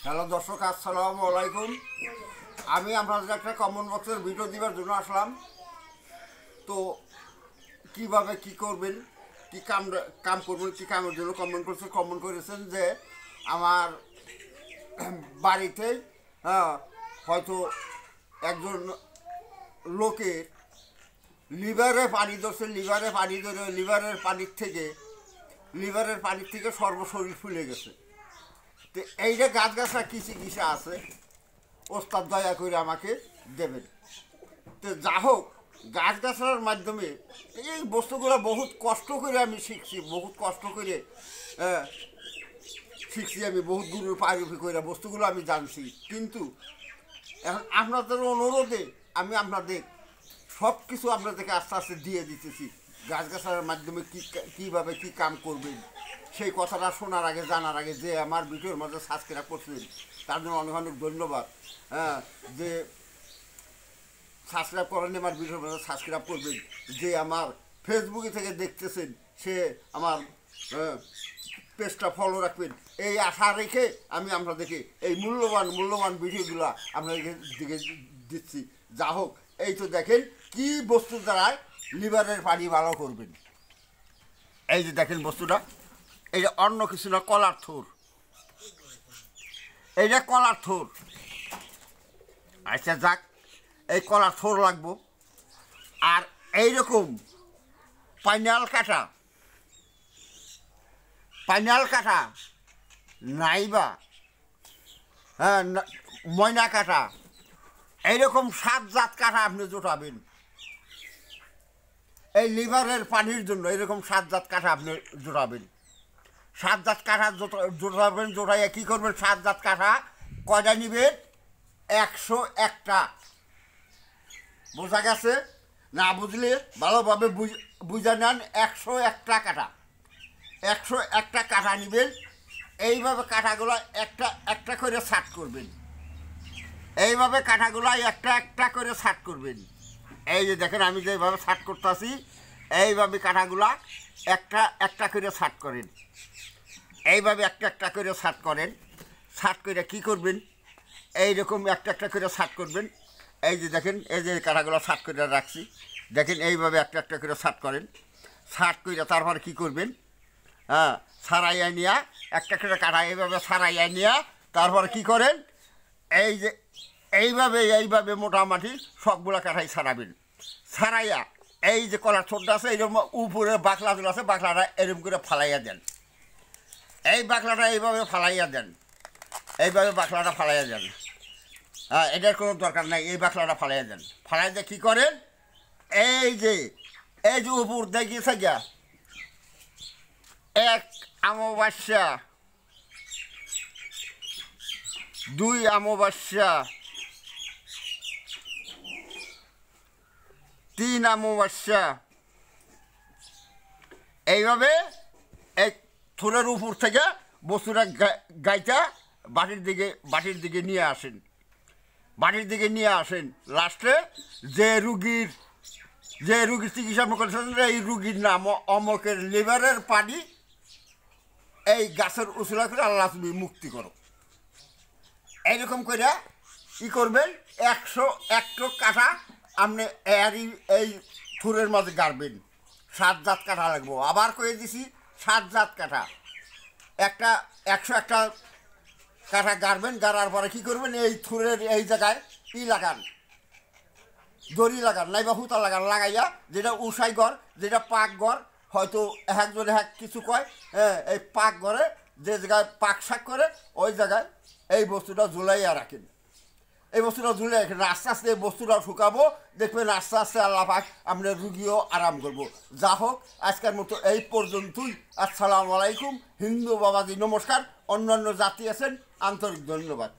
Hello দর্শক, আসসালামু আলাইকুম। আমি আপনাদের একটা কমেন্ট বক্সের ভিডিও দেওয়ার জন্য আসলাম। তো কিভাবে কি করবেন, কি কাম করবেন, কি কামের জন্য কমেন্ট করেছেন যে আমার বাড়িতে হয়তো একজন লোকের লিভারে পানি ধরছে, লিভারের পানির থেকে সর্বশরীর ফুলে গেছে। তো এইটা গাছগাছরা কিসে কিসে আছে ওস্তাদ দয়া করে আমাকে দেবেন। তো যা হোক, গাছগাছার মাধ্যমে এই বস্তুগুলো বহুত কষ্ট করে আমি শিখছি, আমি বহুত গুরুর পায়রুপি করে বস্তুগুলো আমি জানছি। কিন্তু এখন আপনাদের অনুরোধে আমি আপনাদের সব কিছু আপনাদেরকে আস্তে আস্তে দিয়ে দিতেছি। গাছগাছার মাধ্যমে কীভাবে কী কাম করবেন সেই কথাটা শোনার আগে, জানার আগে যে আমার ভিডিওর মধ্যে সাবস্ক্রাইব করছেন তার জন্য অনেক অনেক ধন্যবাদ। যে সাবস্ক্রাইব করেন, আমার ভিডিওর মধ্যে সাবস্ক্রাইব করবেন। যে আমার ফেসবুকে থেকে দেখতেছেন সে আমার পেজটা ফলো রাখবেন, এই আশা রেখে আমি আপনাদেরকে এই মূল্যবান ভিডিওগুলো আপনাদেরকে দিকে দিচ্ছি। যা হোক, এই তো দেখেন কি বস্তু দ্বারায় লিভারের পানি ভালো করবেন। এই যে দেখেন বস্তুটা, এইটা অন্য কিছু না, কলার থোর। এইটা কলার থোর। আচ্ছা যাক, এই কলার থোর লাগবো। আর এইরকম পাইনাল কাটা নাইবা ময়না কাটা, এইরকম 7 জাত কাটা আপনি জোটাবেন এই লিভারের পানির জন্য। এরকম 7 জাত কাঠা আপনি জোটাবেন। 7 জাত কাঠা জোটাবেন। জোটাইয়া কী করবেন? 7 জাত কাঠা কয়টা নিবেন? 101টা। বোঝা গেছে? না বুঝলে ভালোভাবে বুঝে নেন। 101টা কাঠা, 101টা কাঠা নিবেন। এইভাবে কাঠাগুলো একটা একটা করে ছাট করবেন। এইভাবে কাঠাগুলো একটা করে ছাট করবেন। এই যে দেখেন আমি যেভাবে ছাট করতেছি, এইভাবে কাঠাগুলা একটা করে ছাট করেন। এইভাবে একটা করে ছাট করেন। ছাট করে কী করবেন? এইরকম একটা করে ছাট করবেন। এই যে দেখেন, এই যে কাঠাগুলো ছাট করে রাখছি, দেখেন এইভাবে একটা করে ছাট করেন। ছাট করে তারপরে কী করবেন? সারাইয়া নিয়া একটা করে কাঠা এইভাবে সারাইয়া নিয়া তারপরে কী করেন? এই যে এইভাবে মোটামুটি সবগুলো কাঠাই ছাড়াবেন। ছাড়াইয়া এই যে কলার ছোটটা আছে, এইরকম উপরে বাকলাগুলো আছে, বাকলাটা এরকম করে ফালাইয়া দেন। এই বাকলাটা এইভাবে ফালাইয়া দেন। এইভাবে বাকলাটা ফালাইয়া দেন। এটার কোনো দরকার নাই, এই বাকলাটা ফালাইয়া দেন। ফালাই দিয়ে কী করেন? এই যে উপর দেখিয়েছে গিয়া 1 অমাবস্যা, 2 অমাবস্যা, 3 অমাবস্যা, এইভাবে এই থোড়ের উপর থেকে বস্তুটা গাইটা বাটির দিকে নিয়ে আসেন। লাস্টে যে রুগীর চিকিৎসা করেছেন, এই রুগীর নাম অমকের লিভারের পানি এই গাছের উসুলা করে আল্লাহ তুমি মুক্তি করো। এইরকম করে কী করবেন? 101টো কাঠা আপনি এই থুরের মাঝে গাড়বেন। 7 জাত কাঠা লাগবো। আবার কয়ে দিছি 7 জাত কাঠা। 101টা কাঠা গাড়বেন। গাড়ার পরে কী করবেন? এই থুরের এই জায়গায় লাগান, দড়ি লাগান, নাইবা হুতা লাগান। লাগাইয়া যেটা উষাই ঘর, যেটা পাক ঘর, হয়তো একজনে কিছু কয়, এই পাক ঘরে যে জায়গায় পাক শাক করে ওই জায়গায় এই বস্তুটা ঝুলাইয়া রাখেন। এই বস্তুটা ঝুলে রাখেন। আস্তে আস্তে এই বস্তুটা শুকাবো, দেখবেন আস্তে আস্তে আল্লাহ পাক আপনার রুগীও আরাম করবো। যা হোক, আজকের মতো এই পর্যন্তই। আসসালামু আলাইকুম। হিন্দু বাবাজি নমস্কার। অন্যান্য জাতি আছেন, আন্তরিক ধন্যবাদ।